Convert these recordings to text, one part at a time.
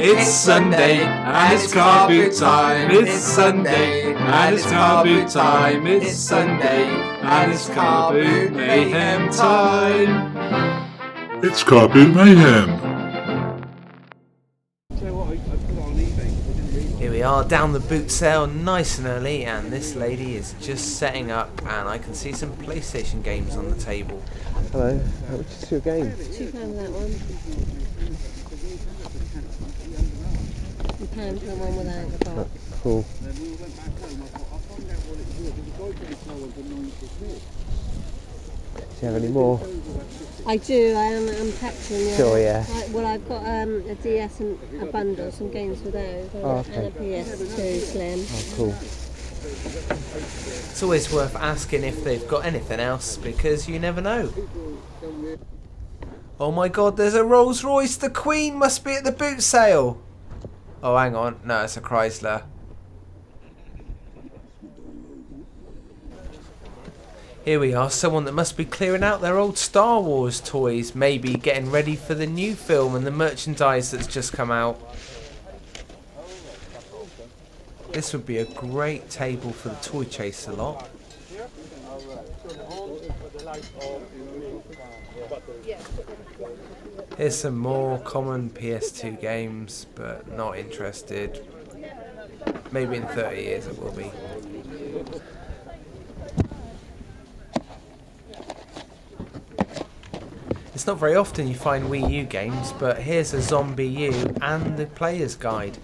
It's Sunday and it's car boot time. It's Sunday and it's car boot time. It's Sunday and it's car boot mayhem time. It's car boot mayhem. Here we are down the boot sale nice and early, and this lady is just setting up, and I can see some PlayStation games on the table. Hello, which is your game? £2 that one. £1 for the one without the box. Cool. Do you have any more? I do, I'm texting you. Sure, yeah. I've got a DS and a bundle, some games for those, and a PS2 Slim. Oh, cool. It's always worth asking if they've got anything else, because you never know. Oh my god, there's a Rolls Royce! The Queen must be at the boot sale! Oh, hang on. No, it's a Chrysler. Here we are, someone that must be clearing out their old Star Wars toys, maybe getting ready for the new film and the merchandise that's just come out. This would be a great table for the toy chase a lot. Here's some more common PS2 games, but not interested. Maybe in 30 years it will be. It's not very often you find Wii U games, but here's a Zombie U and the player's guide.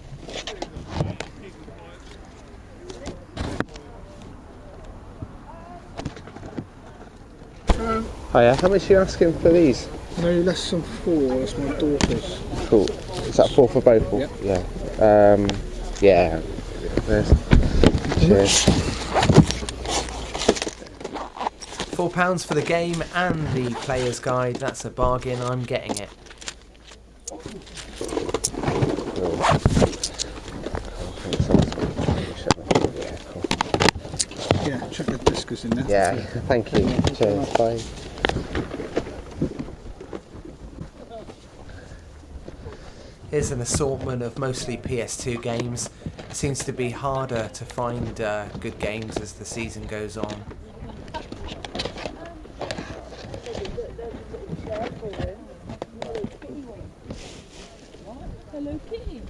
Hiya, how much are you asking for these? No less than 4, that's my daughter's. Cool. Is that 4 for both? Yep. Yeah. Yeah. Cheers. £4 for the game and the player's guide. That's a bargain. I'm getting it. Yeah, check the discus in there. Yeah, thank you. Cheers. Bye. Here's an assortment of mostly PS2 games. It seems to be harder to find good games as the season goes on. Hello Kitty.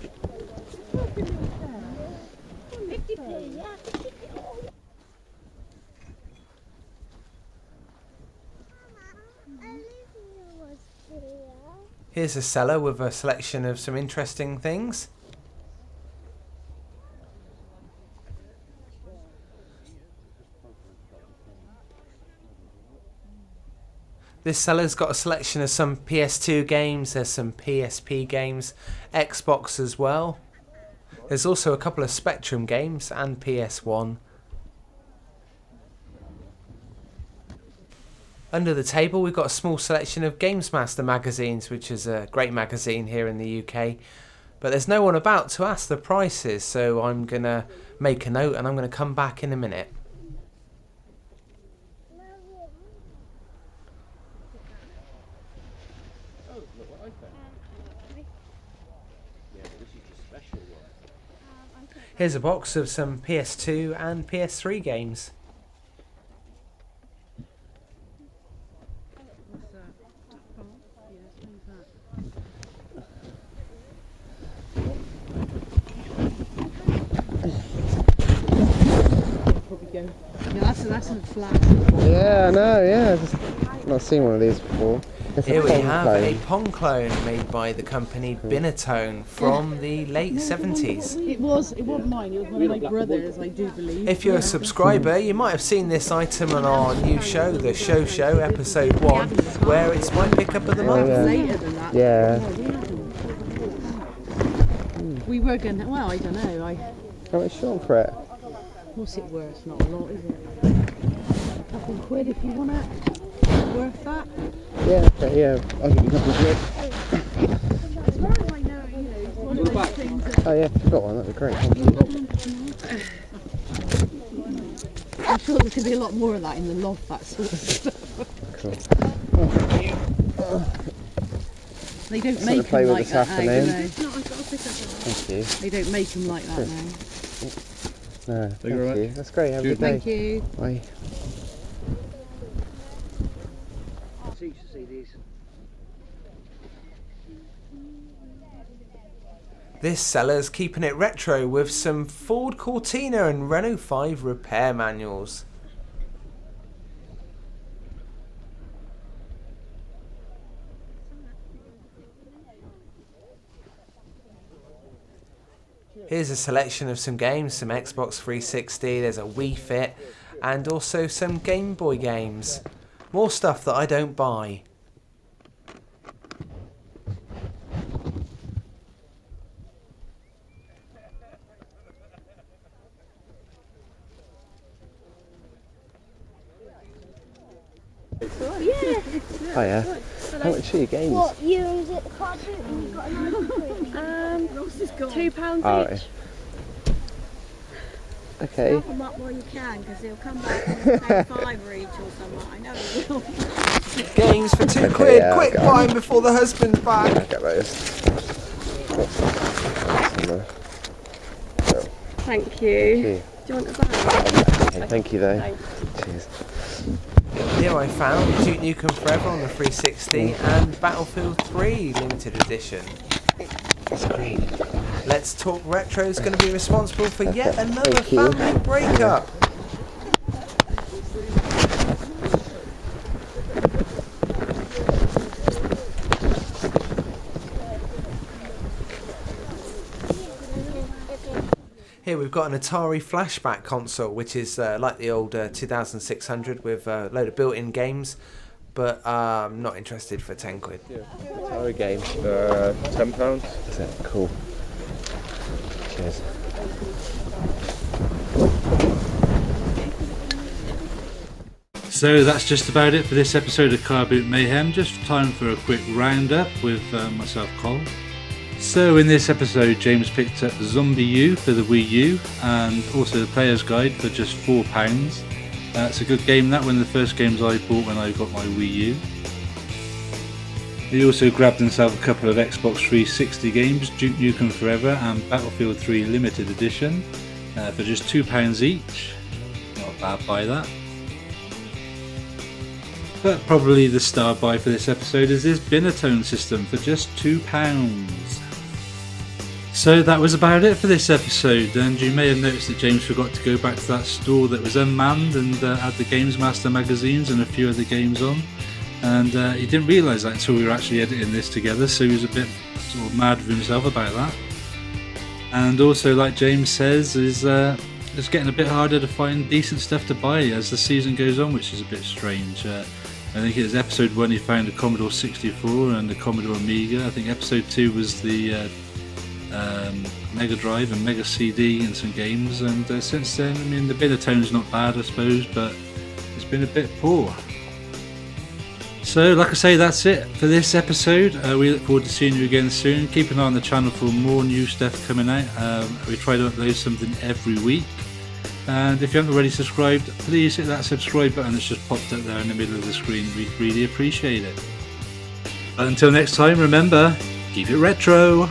Here's a cellar with a selection of some interesting things. This cellar's got a selection of some PS2 games, there's some PSP games, Xbox as well. There's also a couple of Spectrum games and PS1. Under the table we've got a small selection of Games Master magazines, which is a great magazine here in the UK. But there's no one about to ask the prices, so I'm going to make a note and I'm going to come back in a minute. Here's a box of some PS2 and PS3 games. Yeah, that's a flat. Yeah, I know, yeah. I've not seen one of these before. It's Here a we Pong have clone. a Pong clone made by the company Binatone from the late 70s. It wasn't mine, it was one of my brothers, I do believe. If you're a subscriber, you might have seen this item on our new show, the Show episode 1, where it's my pickup of the month. Later than that. Yeah. We were gonna, well, I don't know. How much you want for it? What's it worth? Not a lot, is it? A couple of quid if you want it. Worth that? Yeah, okay, yeah. I'll give you a couple of quid. As far as I know, you know, it's one of those things that... Oh yeah, if you've got one, that'd be great. I'm sure there could be a lot more of that in the loft, that sort of stuff. Cool. They don't Something make to play them with like this that now, do afternoon. they? No, I've got to pick up Thank you. They don't make them like that now. No, thank you very you. much. That's great. Have a good day. Thank you. Bye. This seller's keeping it retro with some Ford Cortina and Renault 5 repair manuals. Here's a selection of some games, some Xbox 360, there's a Wii Fit, and also some Game Boy games. More stuff that I don't buy. Oh yeah. How much are your games? What, you was at the car boot and you got a nice £2 Alright. each. Okay. Snap them up while you can, because they'll come back and say £5 each or something. I know they will. Games for £2. Okay, yeah, Quick, okay. buy 'em before the husband's back. I'll get those. Thank you. Thank you. Do you want a bag? Okay, thank you though. Thanks. Cheers. Here I found Duke Nukem Forever on the 360 and Battlefield 3 limited edition. That's great. Let's Talk Retro is going to be responsible for yet another Thank you. family breakup. Here we've got an Atari Flashback console, which is like the old 2600 with a load of built-in games, but I'm not interested for £10. Atari game. £10. Is it? Cool. Cheers. So that's just about it for this episode of Car Boot Mayhem. Just time for a quick roundup with myself, Colin. So in this episode, James picked up Zombie U for the Wii U and also the Player's Guide for just £4. It's a good game, that one of the first games I bought when I got my Wii U. He also grabbed himself a couple of Xbox 360 games, Duke Nukem Forever and Battlefield 3 Limited Edition for just £2 each. Not a bad buy that. But probably the star buy for this episode is this Binatone system for just £2. So that was about it for this episode, and you may have noticed that James forgot to go back to that store that was unmanned and had the Games Master magazines and a few other games on, and he didn't realise that until we were actually editing this together, so he was a bit sort of mad with himself about that. And also, like James says, it's getting a bit harder to find decent stuff to buy as the season goes on, which is a bit strange. I think it was episode 1 he found a Commodore 64 and the Commodore Amiga. I think episode 2 was the Mega Drive and Mega CD and some games, and since then, I mean, the Binatone's not bad, I suppose, but it's been a bit poor. So, like I say, that's it for this episode. We look forward to seeing you again soon. Keep an eye on the channel for more new stuff coming out. We try to upload something every week. And if you haven't already subscribed, please hit that subscribe button that's just popped up there in the middle of the screen. We'd really appreciate it. But until next time, remember, keep it retro!